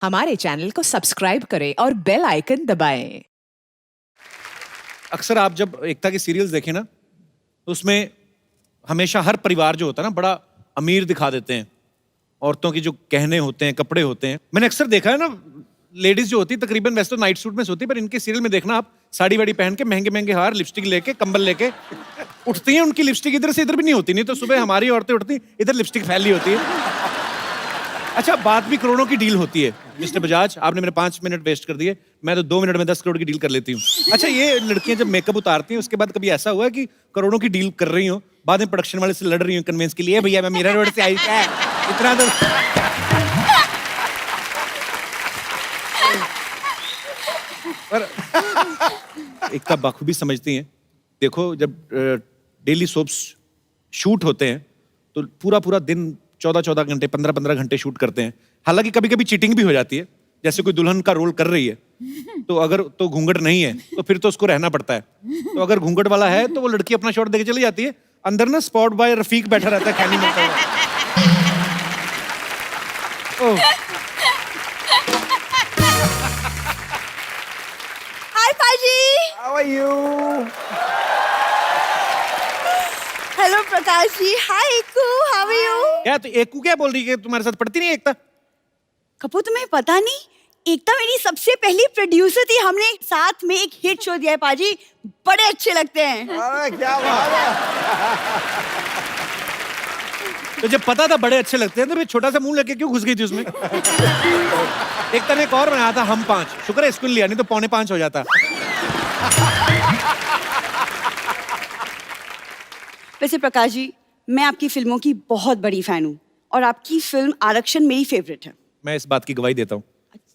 हमारे चैनल को सब्सक्राइब करें और बेल आइकन दबाएं। अक्सर आप जब एकता के सीरियल्स देखें ना तो उसमें हमेशा हर परिवार जो होता है ना बड़ा अमीर दिखा देते हैं। औरतों की जो गहने होते हैं, कपड़े होते हैं, मैंने अक्सर देखा है ना, लेडीज जो होती है तकरीबन वैसे तो नाइट सूट में सोती है, पर इनके सीरियल में देखना आप साड़ी वाड़ी पहन के महंगे महंगे हार, लिपस्टिक लेके, कंबल लेके उठती हैं। उनकी लिपस्टिक इधर से इधर भी नहीं होती, नहीं तो सुबह हमारी औरतें उठती इधर लिपस्टिक फैली होती है। अच्छा, बात भी करोड़ों की डील होती है। मिस्टर बजाज, आपने मेरे 5 मिनट वेस्ट कर दिए, मैं तो 2 मिनट में 10 करोड़ की डील कर लेती हूँ। अच्छा, ये लड़कियां जब मेकअप उतारती हैं उसके बाद कभी ऐसा हुआ है कि करोड़ों की डील कर रही हो, बाद में प्रोडक्शन वाले से लड़ रही हूँ कन्वेंस के लिए, भैया मैं मीरा रोड से आई क्या है इतना तो। पर एकता बाखूबी समझती हैं। देखो, जब डेली सोप्स शूट होते हैं तो पूरा पूरा दिन 14-14 घंटे, 15-15 घंटे शूट करते हैं। हालांकि कभी कभी चीटिंग भी हो जाती है, जैसे कोई दुल्हन का रोल कर रही है तो अगर तो घूंघट नहीं है तो फिर तो उसको रहना पड़ता है। तो अगर घूंघट वाला है तो वो लड़की अपना शॉट देके चली जाती है, अंदर ना स्पॉट बॉय रफीक बैठा रहता है खैनी में। हाय पाजी। How are you? Hello Prakash ji. हाय एकू, हाउ आर यू? क्या तो एकू क्या बोल रही है? तुम्हारे साथ पढ़ती नहीं है एकता? कपूर, तुम्हें पता नहीं, एकता मेरी सबसे पहली प्रोड्यूसर थी। हमने साथ में एक हिट शो दिया है पाजी, बड़े अच्छे लगते हैं। अरे क्या बात है। तो जब पता था बड़े अच्छे लगते हैं तो फिर छोटा सा मुंह लेके क्यों घुस गई थी उसमें? एकता ने एक और बनाया था, हम 5। शुक्र है स्कूल लिया, नहीं तो 4:45 हो जाता। वैसे प्रकाश जी, मैं आपकी फिल्मों की बहुत बड़ी फैन हूँ और आपकी फिल्म आरक्षण मेरी फेवरेट है। मैं इस बात की गवाही देता हूँ।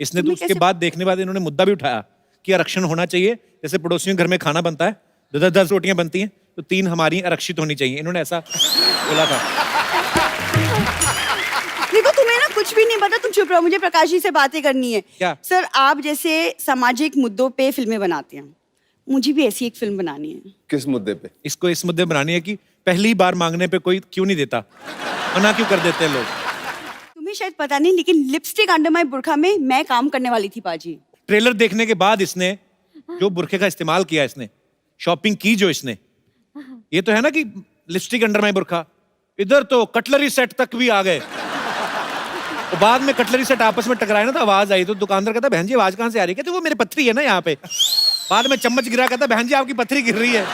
इसने तो तुम्हें उसके कैसे- बाद देखने बाद इन्होंने मुद्दा भी उठाया कि आरक्षण होना चाहिए। जैसे पड़ोसियों के घर में खाना बनता है, 10 रोटियां बनती हैं तो 3 हमारी आरक्षित होनी चाहिए। इन्होंने ऐसा बोला था। देखो, तुम्हें ना कुछ भी नहीं पता, तुम चुप रहो, मुझे प्रकाश जी से बातें करनी है। क्या? सर, आप जैसे सामाजिक मुद्दों पे फिल्में बनाते हैं, मुझे भी ऐसी एक फिल्म बनानी है। किस मुद्दे पे? इसको इस मुद्दे बनानी है कि पहली बार मांगने पे कोई क्यों नहीं देता, मना क्यों कर देते हैं लोग। तुम्हें शायद पता नहीं, लेकिन लिपस्टिक अंडर माय बुर्का में मैं काम करने वाली थी पाजी। ट्रेलर देखने के बाद इसने जो बुरखे का इस्तेमाल किया, इसने शॉपिंग की जो इसने, ये तो है ना कि लिपस्टिक अंडर माय बुरखा, इधर तो कटलरी सेट तक भी आ गए। तो बाद में कटलरी सेट आपस में टकराए ना तो आवाज आई, तो दुकानदार कहता बहन जी आवाज कहाँ से आ रही है? कहते वो मेरे पत्थरी है ना यहाँ पे। बाद में चम्मच गिरा, कहता बहन जी आपकी पत्थरी गिर रही है।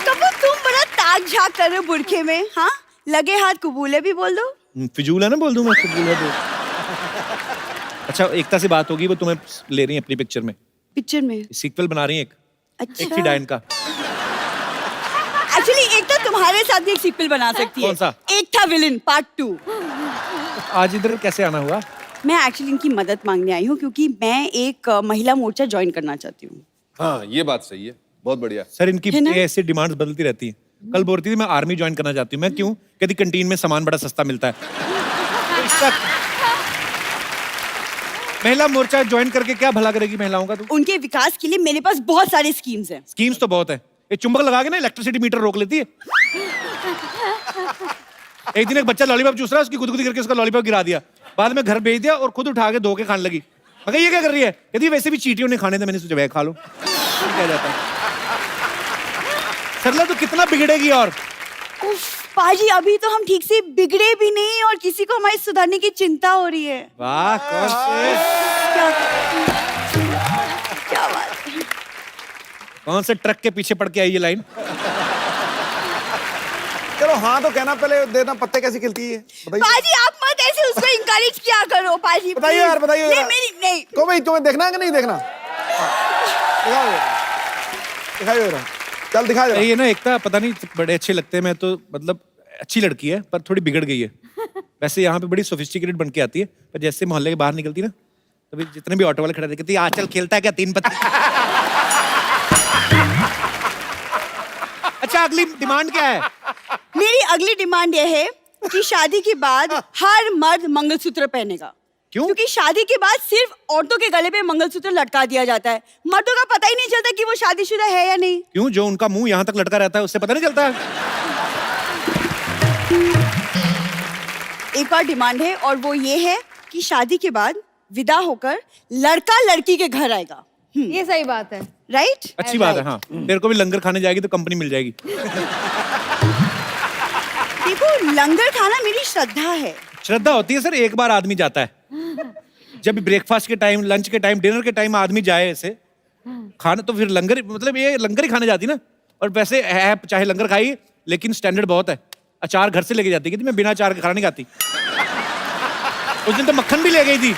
कब तुम बड़ा ताक झाक कर रहे हो बुरखे में? हाँ, लगे हाथ कबूले भी बोल दो। फिजूल है ना, बोल दूं मैं फिजूल है तो। अच्छा, एकता से बात होगी, वो तुम्हें ले रही है अपनी पिक्चर में, पिक्चर में? सीक्वल बना रही है एक अच्छा। थी डायन का। एक्चुअली एक तो तुम्हारे साथ भी एक सीक्वल बना सकती है। कौन सा? एक था विलन पार्ट 2। आज इधर कैसे आना हुआ? मैं एक्चुअली इनकी मदद मांगने आई हूँ क्योंकि मैं एक महिला मोर्चा ज्वाइन करना चाहती हूँ। हाँ, ये बात सही है, बहुत बढ़िया। सर, इनकी है ना? ऐसे डिमांड्स बदलती रहती हैं। कल बोल रही थी मैं आर्मी ज्वाइन करना चाहती हूँ। मैं क्यों? कहती कैंटीन में सामान बड़ा सस्ता मिलता है। तो इसका महिला मोर्चा ज्वाइन करके क्या भला करेगी महिलाओं का? तो उनके विकास के लिए मेरे पास बहुत सारी स्कीम्स हैं। स्कीम्स तो बहुत है। ये चुंबक लगा के ना इलेक्ट्रिसिटी मीटर रोक लेती है। एक दिन एक बच्चा लॉलीपॉप चूस रहा है, उसकी गुदगुदी करके उसका लॉलीपॉप गिरा दिया, बाद में घर भेज दिया और खुद उठा के धो के खाने लगी। मगर ये क्या कर रही है? कहती वैसे भी चींटियों ने खाने थे, मैंने सोचा वह खा लो। क्या जाता है सरला, तो कितना बिगड़ेगी? और उफ, पाजी अभी तो हम ठीक से बिगड़े भी नहीं और किसी को हमारी सुधारने की चिंता हो रही है। वाह, कौन से क्या बात है। कौन से ट्रक के पीछे पड़ के आई ये लाइन? चलो हाँ तो कहना पहले देना, पत्ते कैसी खिलती है बताइए। पाजी आप मत ऐसे उसको इंकरेज किया करो पाजी। बताइए please। यार, बताइए नहीं यार। मेरी नहीं। को भाई तुम्हें देखना है कि नहीं देखना? दिखाओ दिखाइए जरा। चल दिखा जरा। ये ना एकता पता नहीं बड़े अच्छे लगते हैं। मैं तो मतलब अच्छी लड़की है पर थोड़ी बिगड़ गई है। वैसे यहाँ पे बड़ी सोफिस्टिकेटेड बन के आती है, पर जैसे मोहल्ले के बाहर निकलती ना तभी जितने भी ऑटो वाले खड़े कहती आज चल खेलता है क्या 3 पत्ते। अच्छा, अगली डिमांड क्या है? मेरी अगली डिमांड यह है कि शादी के बाद हर मर्द मंगलसूत्र पहनेगा। क्यों? क्योंकि शादी के बाद सिर्फ औरतों के गले पे मंगलसूत्र लटका दिया जाता है, मर्दों का पता ही नहीं चलता कि वो शादीशुदा है या नहीं। क्यों? जो उनका मुंह यहाँ तक लटका रहता है उससे पता नहीं चलता? एक और डिमांड है और वो ये है कि शादी के बाद विदा होकर लड़का लड़की के घर आएगा। ये सही बात है। राइट? अच्छी बात है। हाँ, तेरे को भी लंगर खाने जाएगी तो कंपनी मिल जाएगी। देखो, लंगर खाना मेरी श्रद्धा है। श्रद्धा होती है सर, एक बार आदमी जाता है। जब ब्रेकफास्ट के टाइम, लंच के टाइम, डिनर के टाइम आदमी जाए ऐसे खाना, तो फिर लंगर, मतलब ये लंगर ही खाने जाती ना। और वैसे है, चाहे लंगर खाई, लेकिन स्टैंडर्ड बहुत है। अचार घर से लेके जाती है कि मैं बिना अचार के खाना नहीं खाती। उस दिन तो मक्खन भी ले गई थी।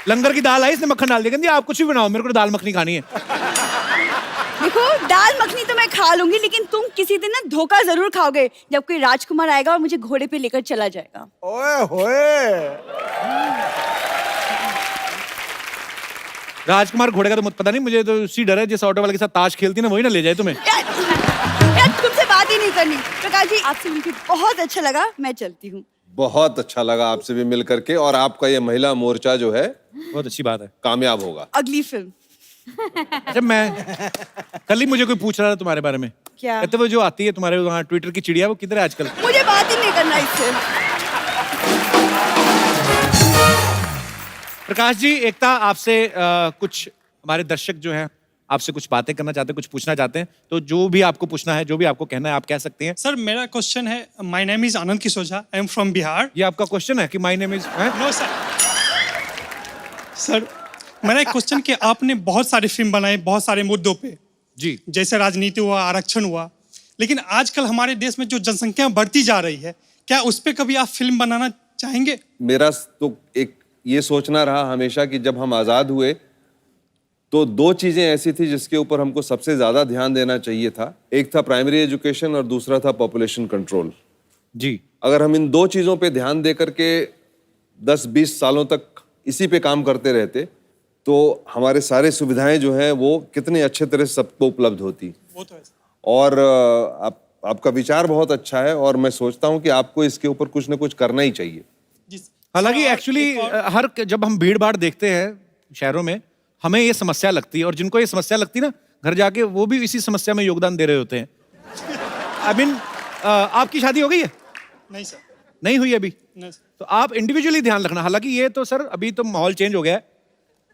लंगर की दाल आई, इसने मक्खन डाल दिया, कहती आप कुछ भी बनाओ, मेरे को दाल मखनी खानी है। देखो, दाल मखनी तो मैं खा लूंगी, लेकिन तुम किसी दिन ना धोखा जरूर खाओगे जब कोई राजकुमार आएगा और मुझे घोड़े पे लेकर चला जाएगा। ओए होए। राजकुमार घोड़े का तो मुझे पता नहीं, मुझे तो उसी डर है जिस ऑटो वाले के साथ ताश खेलती ना, वही ना ले जाए तुम्हें। यार तुमसे बात ही नहीं करनी। प्रकाश जी, आपसे मिलकर बहुत अच्छा लगा, मैं चलती हूँ। बहुत अच्छा लगा आपसे भी मिल करके, और आपका ये महिला मोर्चा जो है बहुत अच्छी बात है, कामयाब होगा। अगली फिल्म। अच्छा, मैं कल ही मुझे कोई पूछ रहा था तुम्हारे बारे में। क्या? कहते वो जो आती है तुम्हारे वहाँ ट्विटर की चिड़िया, वो किधर है आजकल? मुझे बात ही नहीं करना इससे। प्रकाश जी, एकता आपसे कुछ हमारे दर्शक जो हैं आपसे कुछ बातें करना चाहते हैं, कुछ पूछना चाहते हैं, तो जो भी आपको पूछना है, जो भी आपको कहना है, आप कह सकते हैं। सर, मेरा क्वेश्चन है, my name is Anand Kishoja, I am from Bihar. ये आपका क्वेश्चन है कि my name is? No sir. Sir, मेरा एक क्वेश्चन कि आपने बहुत सारी फिल्म बनाई बहुत सारे मुद्दों पे, जी, जैसे राजनीति हुआ, आरक्षण हुआ, लेकिन आजकल हमारे देश में जो जनसंख्या बढ़ती जा रही है, क्या उस पर कभी आप फिल्म बनाना चाहेंगे? मेरा तो एक ये सोचना रहा हमेशा कि जब हम आजाद हुए तो दो चीजें ऐसी थी जिसके ऊपर हमको सबसे ज्यादा ध्यान देना चाहिए था। एक था प्राइमरी एजुकेशन और दूसरा था पॉपुलेशन कंट्रोल। जी, अगर हम इन दो चीजों पे ध्यान दे करके 10-20 सालों तक इसी पे काम करते रहते तो हमारे सारे सुविधाएं जो हैं वो कितने अच्छे तरह से सबको उपलब्ध होती। वो तो है। और आपका विचार बहुत अच्छा है और मैं सोचता हूं कि आपको इसके ऊपर कुछ ना कुछ करना ही चाहिए। हालांकि एक्चुअली हर जब हम भीड़ भाड़ देखते हैं शहरों में, हमें ये समस्या लगती है, और जिनको ये समस्या लगती है ना, घर जाके वो भी इसी समस्या में योगदान दे रहे होते हैं। आई मीन, आपकी शादी हो गई है? नहीं सर। नहीं हुई अभी? नहीं सर। तो आप इंडिविजुअली ध्यान रखना। हालांकि ये तो सर अभी तो माहौल चेंज हो गया है।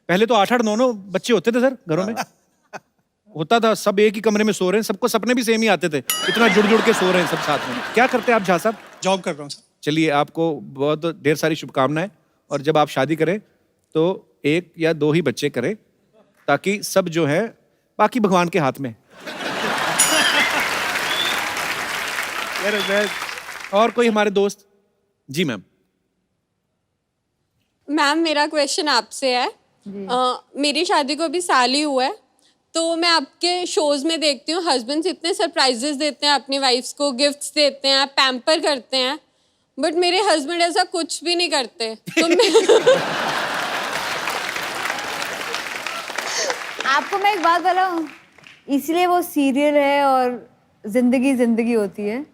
पहले तो 8-8, 9-9 बच्चे होते थे सर घरों में। होता था, सब एक ही कमरे में सो रहे हैं, सबको सपने भी सेम ही आते थे, इतना जुड़ जुड़ के सो रहे हैं सब साथ में। क्या करते हैं आप झा साहब? जॉब कर रहा हूँ सर। चलिए, आपको बहुत ढेर सारी शुभकामनाएं, और जब आप शादी करें तो 1 या 2 ही बच्चे करें, ताकि सब जो है बाकी भगवान के हाथ में। और कोई हमारे दोस्त? जी मैम। मैम, मेरा क्वेश्चन आपसे है। मेरी शादी को अभी साल ही हुआ है, तो मैं आपके शोज में देखती हूँ हस्बैंड्स इतने सरप्राइजेस देते हैं अपनी वाइफ्स को, गिफ्ट्स देते हैं, पैम्पर करते हैं, बट मेरे हस्बैंड ऐसा कुछ भी नहीं करते। तो आपको मैं एक बात बताऊं, इसलिए वो सीरियल है और जिंदगी जिंदगी होती है।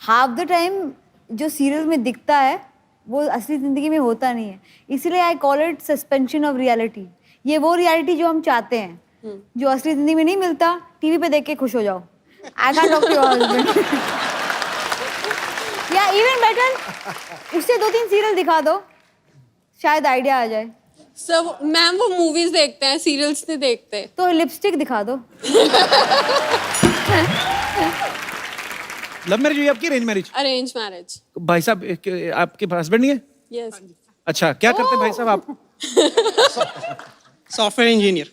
हाफ द टाइम जो सीरियल में दिखता है वो असली जिंदगी में होता नहीं है, इसलिए I call it suspension of reality. ये वो रियलिटी जो हम चाहते हैं, जो असली जिंदगी में नहीं मिलता, टीवी पे देख के खुश हो जाओ। I can talk to your husband, या इवन बेटर उससे 2-3 सीरियल दिखा दो, शायद आइडिया आ जाए। सब मैम वो मूवीज देखते हैं, सीरियल्स नहीं देखते। तो लिपस्टिक दिखा दो। लव मैरिज हुई आपकी, अरेंज मैरिज? Arrange marriage. भाई साहब आपके हस्बैंड नहीं है? यस। अच्छा, क्या करते हैं भाई साहब आप? Software engineer.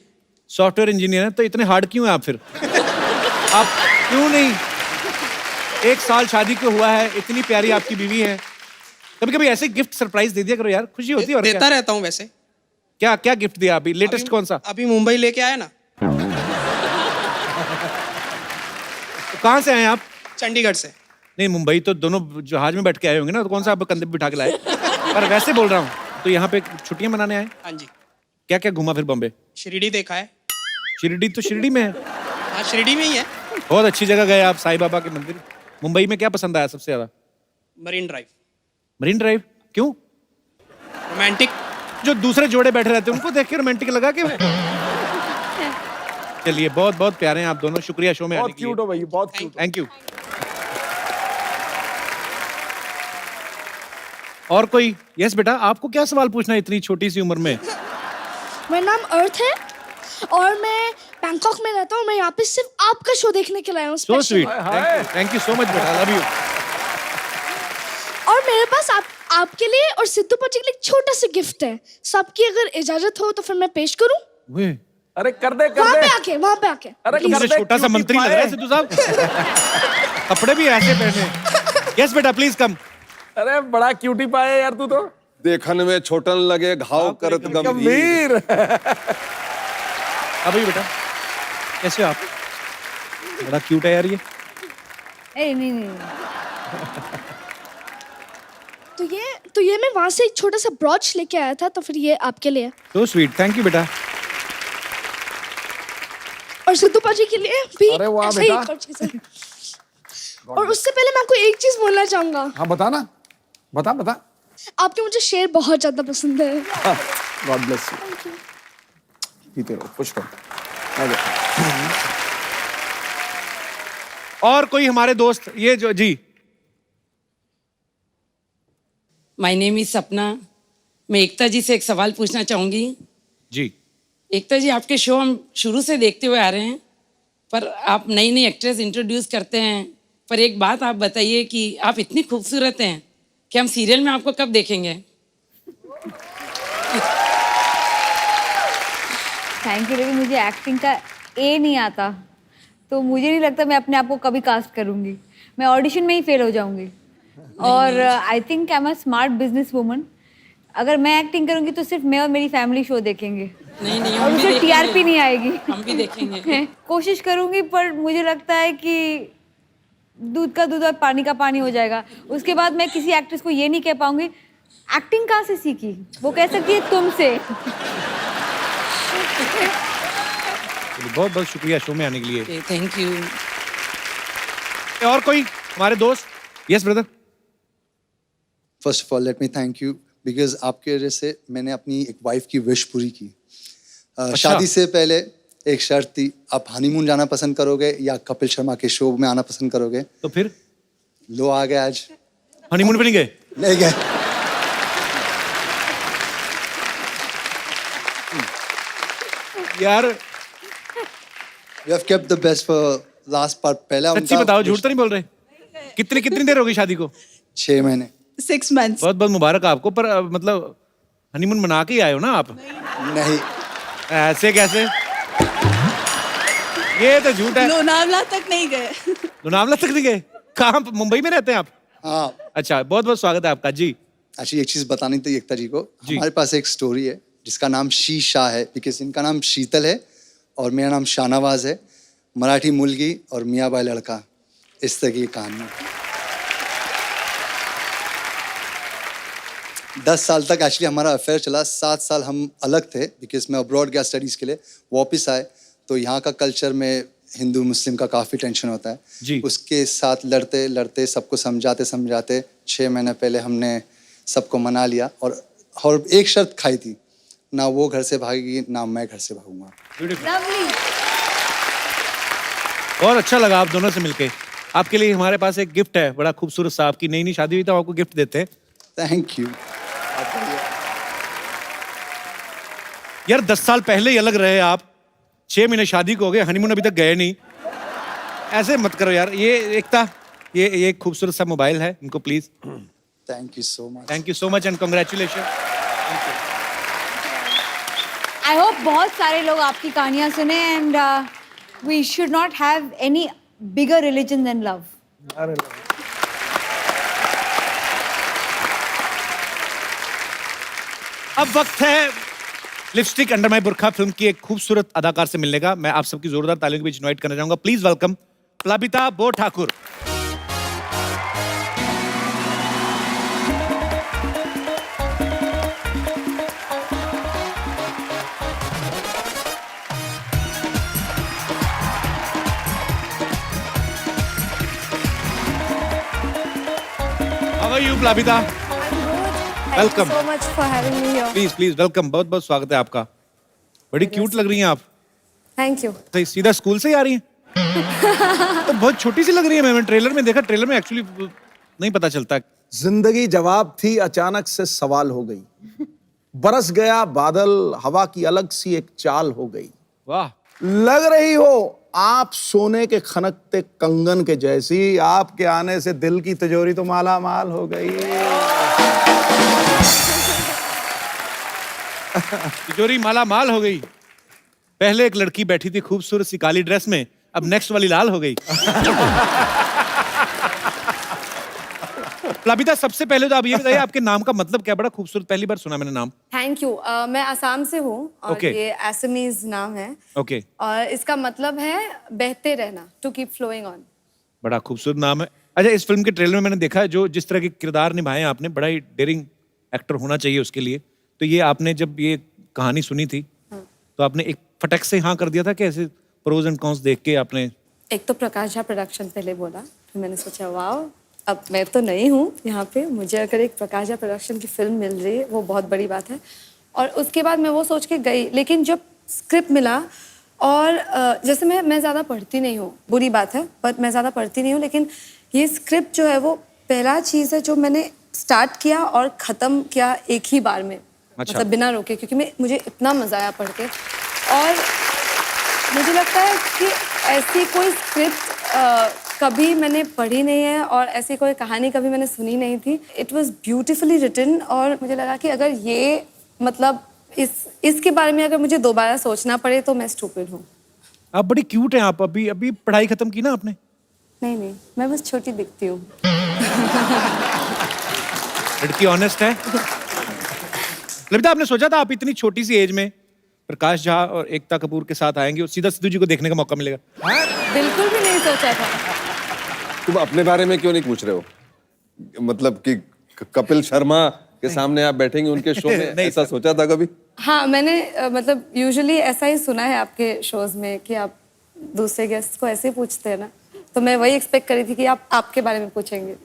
सॉफ्टवेयर इंजीनियर है, तो इतने हार्ड क्यों हैं आप फिर? आप क्यों नहीं, 1 साल शादी को हुआ है, इतनी प्यारी आपकी बीवी है, कभी कभी ऐसे गिफ्ट सरप्राइज दे दिया करो यार, खुशी होती है। और देता रहता हूँ वैसे। क्या क्या गिफ्ट दिया अभी लेटेस्ट? कौन सा? अभी मुंबई लेके आया ना। तो कहाँ से आए आप? चंडीगढ़ से। नहीं, मुंबई तो दोनों जहाज में बैठ के आए होंगे ना, तो कौन सा आप कंधे पे बिठा के लाए? पर वैसे बोल रहा हूँ, तो यहाँ पे छुट्टियां मनाने आए? हाँ जी। क्या क्या घूमा फिर बॉम्बे? शिरडी देखा है। शिरडी तो शिरडी में है। हाँ, शिरडी में ही है। बहुत अच्छी जगह गए आप, साईं बाबा के मंदिर। मुंबई में क्या पसंद आया सबसे ज्यादा? Marine drive. मरीन ड्राइव क्यों? रोमांटिक। जो दूसरे जोड़े बैठे रहते हैं उनको देख के रोमांटिक लगा के? चलिए, बहुत बहुत प्यारे हैं आप दोनों, शुक्रिया शो में आने बहुत के लिए। क्यूट हो भाई, बहुत क्यूट। Thank you. और कोई? यस बेटा, आपको क्या सवाल पूछना है इतनी छोटी सी उम्र में? मेरा नाम अर्थ है और मैं बैंकॉक में रहता हूँ। मैं यहाँ पे सिर्फ आपका शो देखने के लिए आया हूँ। सो special। Sweet, thank you so much बेटा, लव यू। और मेरे पास आपके लिए और सिद्धू पाजी के लिए एक छोटा सा गिफ्ट है। सबकी अगर इजाजत हो तो फिर मैं पेश करूँ? अरे कर दे वहाँ पे आके अरे तो मुझे छोटा सा मंत्री लग रहा है सिद्धू साहब। कपड़े भी ऐसे पहने। यस बेटा, प्लीज कम। अरे बड़ा क्यूटी पाए यार तू तो। देखन में छोटन लगे घाव करत गंभीर। गंभीर। अभी बेटा, कैसे हो आप? बड़ा क्यूट है यार ये। नहीं। तो ये मैं वहाँ से एक छोटा सा ब्रॉच लेके आया था, तो फिर ये आपके लिए। सो स्वीट, थैंक यू बेटा। और सिद्धू पाजी के लिए भी अरे वाह ऐसा ही बेटा। एक और चीज़ है। और उससे पहले मैं आपको एक चीज बोलना चाहूंगा। हाँ बता ना, बता। आपके मुझे शेर बहुत ज्यादा पसंद है। God bless you. पीते रहो, पुश करो। आ जाओ। और कोई हमारे दोस्त? ये जो जी। माय नेम इज सपना। मैं एकता जी से एक सवाल पूछना चाहूंगी। जी। एकता जी, आपके शो हम शुरू से देखते हुए आ रहे हैं, पर आप नई नई एक्ट्रेस इंट्रोड्यूस करते हैं। पर एक बात आप बताइए कि आप इतनी खूबसूरत हैं कि हम सीरियल में आपको कब देखेंगे? थैंक यू, लेकिन मुझे एक्टिंग का ए नहीं आता, तो मुझे नहीं लगता मैं अपने आप को कभी कास्ट करूँगी। मैं ऑडिशन में ही फेल हो जाऊँगी। और I think I am a smart business woman. अगर मैं एक्टिंग करूँगी तो सिर्फ मैं और मेरी फैमिली शो देखेंगे। नहीं, और हम भी उसे देखेंगे। टीआरपी नहीं आएगी। हम भी देखेंगे। कोशिश करूँगी, पर मुझे लगता है कि दूध का दूध और पानी का पानी हो जाएगा। उसके बाद मैं किसी एक्ट्रेस को ये नहीं कह पाऊंगी एक्टिंग कहाँ से सीखी। वो कह सकती है तुमसे। बहुत बहुत शुक्रिया शो में आने के लिए। Thank you. और कोई हमारे दोस्त? Yes brother. First of all let me thank you, because आपके वजह से मैंने अपनी एक वाइफ की विश पूरी की। शादी से पहले एक शर्त थी, आप हनीमून जाना पसंद करोगे या कपिल शर्मा के शो में आना पसंद करोगे? तो फिर लो आ गए आज। हनीमून पे नहीं गए? नहीं गए। यार we have kept the best for last part. पहला सच्ची बताओ, झूठ तो नहीं बोल रहे? कितनी देर होगी शादी को? 6 महीने। 6 months। बहुत बहुत मुबारक आपको। पर मतलब हनीमून मना के ही आए हो ना आप? नहीं। ऐसे कैसे? ये तो झूठ है। लोनावला तक नहीं गए। लोनावला तक नहीं गए? कहाँ? मुंबई में रहते हैं आप? हाँ। अच्छा, बहुत बहुत स्वागत है आपका जी। एक्चुअली एक चीज बतानी थी एकता जी को। हमारे पास एक स्टोरी है जिसका नाम शीशा है, बिकॉज इनका नाम शीतल है और मेरा नाम शाहनवाज है। मराठी मुलगी और मियाँ बाई लड़का, इस तरह की कहानी है। 10 साल तक एक्चुअली हमारा अफेयर चला। 7 साल हम अलग थे, बिकॉज मैं अब्रॉड गया स्टडीज़ के लिए। वापस आए तो यहाँ का कल्चर में हिंदू मुस्लिम का काफ़ी टेंशन होता है जी। उसके साथ लड़ते लड़ते सबको समझाते 6 महीने पहले हमने सबको मना लिया। और एक शर्त खाई थी, ना वो घर से भागेगी ना मैं घर से भागूंगा। लवली। बहुत अच्छा लगा आप दोनों से मिलके। आपके लिए हमारे पास एक गिफ्ट है, बड़ा खूबसूरत सा। आपकी नई नई शादी हुई तो आपको गिफ्ट देते हैं। Thank you. यार 10 साल पहले ही अलग रहे आप, 6 महीने शादी को हो गए, हनीमून अभी तक गए नहीं। ऐसे मत करो यार। ये एकता, ये एक खूबसूरत सा मोबाइल है, इनको please. Thank you so much. Thank you so much and congratulation. I hope बहुत सारे लोग आपकी कहानियां सुने and we should not have any bigger religion than love. अब वक्त है Lipstick under my Burkha film की एक खूबसूरत अदाकार से मिलने का। मैं आप सबकी जोरदार तालियों के बीच इनवाइट करना चाहूंगा। प्लीज वेलकम प्लाबिता बो Thakur. How are you, Plabita? Welcome. so much for having me here. Please please welcome. बहुत बहुत स्वागत है आपका। बड़ी क्यूट लग रही हैं आप। Thank you. तो सीधा स्कूल से ही आ रही हैं? तो बहुत छोटी सी लग रही है। मैंने ट्रेलर में देखा, ट्रेलर में एक्चुअली नहीं पता चलता जिंदगी जवाब थी, अचानक से सवाल हो गई। बरस गया बादल, हवा की अलग सी एक चाल हो गई। वाह। लग रही हो आप सोने के खनकते कंगन के जैसी, आपके आने से दिल की तिजोरी तो माला माल हो गई। तिजोरी माला माल हो गई। पहले एक लड़की बैठी थी खूबसूरत सी काली ड्रेस में, अब नेक्स्ट वाली लाल हो गई। प्लाबिता, सबसे पहले तो आप ये बताइए आपके नाम का मतलब क्या? बड़ा खूबसूरत, पहली बार सुना मैंने नाम। Thank you. मैं असम से हूँ और Okay. ये असमीज नाम है ओके। और इसका मतलब है बहते रहना, टू कीप फ्लोइंग ऑन। बड़ा खूबसूरत नाम है। अच्छा, इस फिल्म के ट्रेलर में मैंने देखा है जो जिस तरह के किरदार निभाए हैं आपने, बड़ा ही डेयरिंग एक्टर होना चाहिए उसके लिए। तो ये आपने जब ये कहानी सुनी थी तो आपने एक फटक से हाँ कर दिया था कि ऐसे प्रोज एंड कॉन्स देख के आपने? एक तो प्रकाश झा प्रोडक्शन पहले बोला, फिर मैंने सोचा वाह, अब मैं तो नहीं हूँ यहाँ पे, मुझे अगर एक प्रकाश झा प्रोडक्शन की फिल्म मिल रही है वो बहुत बड़ी बात है। और उसके बाद मैं वो सोच के गई, लेकिन जब स्क्रिप्ट मिला और जैसे मैं ज़्यादा पढ़ती नहीं हूँ, बुरी बात है, बट मैं ज़्यादा पढ़ती नहीं हूँ, लेकिन ये स्क्रिप्ट जो है वो पहला चीज़ है जो मैंने स्टार्ट किया और ख़त्म किया एक ही बार में। अच्छा। मतलब बिना रोके, क्योंकि मुझे इतना मज़ा आया पढ़ के। और मुझे लगता है कि ऐसी कोई स्क्रिप्ट कभी मैंने पढ़ी नहीं है और ऐसी कोई कहानी कभी मैंने सुनी नहीं थी। इट वॉज ब्यूटिफुली रिटन और मुझे लगा कि अगर ये मतलब इसके बारे में अगर मुझे दोबारा सोचना पड़े तो मैं स्टूपिड हूँ। आप बड़ी क्यूट हैं। आप अभी अभी पढ़ाई खत्म की ना आपने? नहीं, मैं बस छोटी दिखती हूँ। लड़की ऑनेस्ट है। ललिता, आपने सोचा था आप इतनी छोटी सी एज में प्रकाश झा और एकता कपूर के साथ आएंगे और सीधा सिद्धू जी को देखने का मौका मिलेगा? बिल्कुल भी नहीं सोचा था। तुम अपने बारे में क्यों नहीं पूछ रहे हो? मतलब कि कपिल शर्मा के सामने आप बैठेंगे उनके शो में, ऐसा सोचा था कभी? हाँ, मैंने मतलब यूजुअली ऐसा ही सुना है आपके शोज में कि आप दूसरे गेस्ट को ऐसे ही पूछते हैं ना, तो मैं वही एक्सपेक्ट करी थी कि आप आपके बारे में पूछेंगे।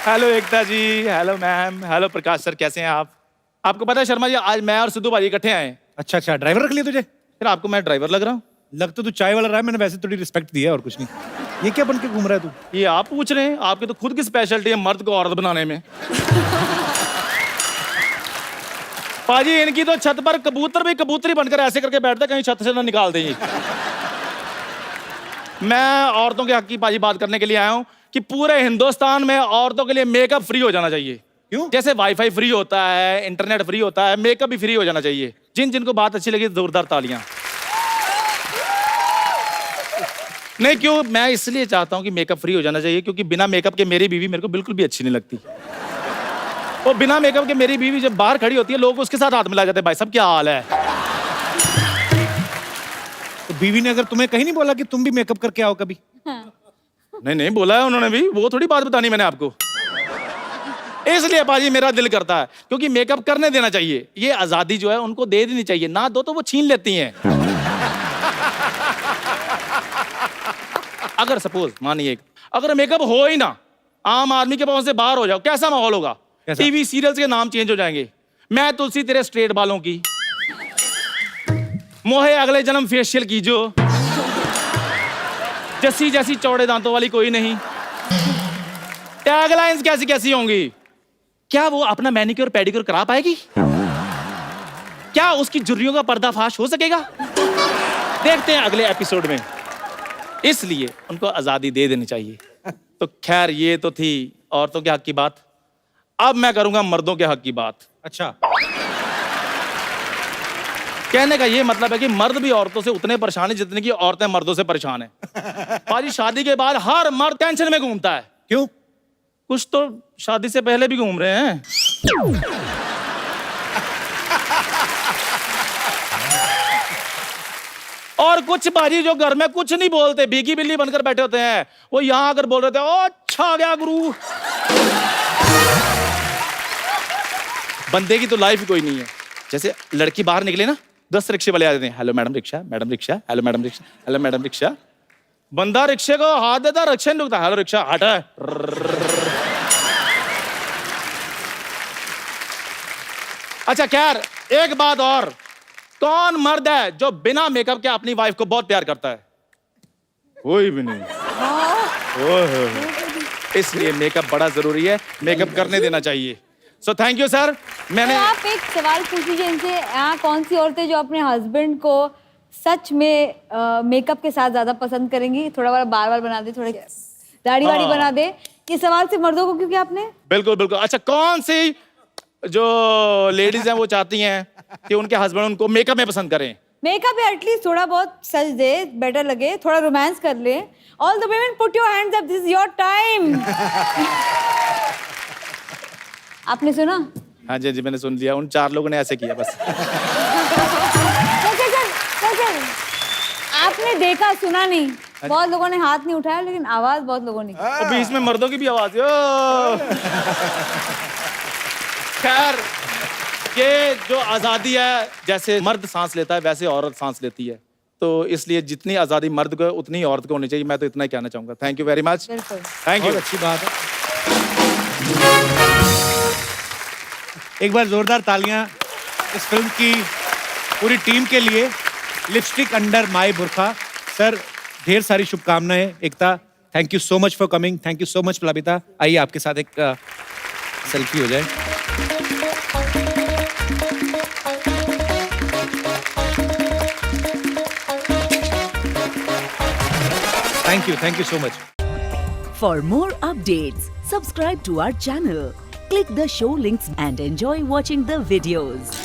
हेलो एकता जी, हेलो मैम, हेलो प्रकाश सर, कैसे हैं आप? आपको पता है शर्मा जी, आज मैं और सिद्धू भाई इकट्ठे आए हैं। अच्छा, ड्राइवर रख लिया तुझे? फिर आपको मैं ड्राइवर लग रहा हूँ? लग तो तू चाय वाला रहा है, मैंने वैसे थोड़ी रिस्पेक्ट दी है और कुछ नहीं। ये क्या बन के घूम रहा है तू? ये आप पूछ रहे हैं? आपकी तो खुद की स्पेशलिटी है मर्द को औरत बनाने में। पाजी, इनकी तो छत पर कबूतर भी कबूतरी बनकर ऐसे करके बैठते, कहीं छत से ना निकाल दें। मैं औरतों के हक की पाजी बात करने के लिए आया हूँ कि पूरे हिंदुस्तान में औरतों के लिए मेकअप फ्री हो जाना चाहिए। क्यों? जैसे वाईफाई फ्री होता है, इंटरनेट फ्री होता है, मेकअप भी फ्री हो जाना चाहिए। जिन जिनको बात अच्छी लगी जोरदार तालियां। नहीं, क्यों? मैं इसलिए चाहता हूं कि मेकअप फ्री हो जाना चाहिए क्योंकि बिना मेकअप के मेरी बीवी मेरे को बिल्कुल भी अच्छी नहीं लगती। और बिना मेकअप के मेरी बीवी जब बाहर खड़ी होती है, लोग उसके साथ हाथ मिला जाते हैं, भाई साहब क्या हाल है? तो बीवी ने अगर तुम्हें कहीं नहीं बोला कि तुम भी मेकअप करके आओ कभी? नहीं, बोला है उन्होंने भी, वो थोड़ी बात बतानी मैंने आपको। इसलिए पाजी मेरा दिल करता है क्योंकि मेकअप करने देना चाहिए। ये आजादी जो है उनको दे देनी चाहिए, ना दो तो वो छीन लेती हैं। अगर सपोज मानिए अगर मेकअप हो ही ना, आम आदमी के पास से बाहर हो जाओ, कैसा माहौल होगा? टीवी सीरियल्स के नाम चेंज हो जाएंगे। मैं तुलसी तेरे स्ट्रेट बालों की, मोहे अगले जन्म फेशियल कीजो, जैसी जैसी चौड़े दांतों वाली कोई नहीं। टैगलाइंस कैसी कैसी होंगी? क्या वो अपना मैनिक्योर पेडिक्योर करा पाएगी? क्या उसकी झुर्रियों का पर्दाफाश हो सकेगा? देखते हैं अगले एपिसोड में। इसलिए उनको आजादी दे देनी चाहिए। तो खैर, ये तो थी औरतों के हक की बात। अब मैं करूंगा मर्दों के हक की बात। अच्छा। कहने का ये मतलब है कि मर्द भी औरतों से उतने परेशान है जितने की औरतें मर्दों से परेशान है। पाजी, शादी के बाद हर मर्द टेंशन में घूमता है। क्यों? कुछ तो शादी से पहले भी घूम रहे हैं। और कुछ बाजी जो घर में कुछ नहीं बोलते, भीगी बिल्ली बनकर बैठे होते हैं, वो यहां आकर बोल रहे थे, ओ अच्छा गया गुरु। बंदे की तो लाइफ कोई नहीं है। जैसे लड़की बाहर निकले ना, 10 रिक्शे वाले आ जाते हैं, hello madam rickshaw, madam rickshaw, hello madam rickshaw, hello madam rickshaw. बंदा रिक्शे को हाथ देता, रिक्शा नहीं रुकता, हेलो रिक्शा, हट। अच्छा खैर, एक बात और, कौन मर्द है जो बिना मेकअप के अपनी वाइफ को बहुत प्यार करता है? कोई भी नहीं। इसलिए मेकअप बड़ा जरूरी है, मेकअप करने देना चाहिए। So thank you sir. मैंने तो आप एक सवाल पूछ लीजिए इनसे, यहाँ कौन सी औरतें जो अपने हस्बैंड को सच में मेकअप के साथ ज्यादा पसंद करेंगी? थोड़ा बड़ा बाल बना दे, थोड़े दाढ़ी वाड़ी बना दे। ये सवाल सिर्फ मर्दों को क्योंकि आपने? बिल्कुल बिल्कुल। अच्छा, कौन सी जो लेडीज हैं वो चाहती हैं कि उनके हस्बैंड उनको मेकअप में पसंद करें? मेकअप या एटलीस्ट थोड़ा बहुत सज दे, बेटर लगे, थोड़ा रोमांस कर ले। All the women put your hands up, this is your time. आपने सुना? हाँ जी जी, मैंने सुन लिया। उन 4 लोगों ने ऐसे किया बस। सर, आपने देखा, सुना नहीं? बहुत लोगों ने हाथ नहीं उठाया, लेकिन आवाज बहुत लोगों ने की। और बीच में मर्दों की भी आवाज है। खैर, ये जो आजादी है, जैसे मर्द सांस लेता है वैसे औरत सांस लेती है, तो इसलिए जितनी आजादी मर्द को उतनी औरत को होनी चाहिए। मैं तो इतना ही कहना चाहूंगा। Thank you very much. Thank you. बहुत अच्छी बात है। एक बार जोरदार तालियां इस फिल्म की पूरी टीम के लिए। Lipstick under my Burkha. Sir, ढेर सारी शुभकामनाएं। Ekta, thank you so much for coming. Thank you so much Plabita. आइए आपके साथ एक सेल्फी हो जाए। Thank you so much. For more updates, subscribe to our channel, click the show links and enjoy watching the videos.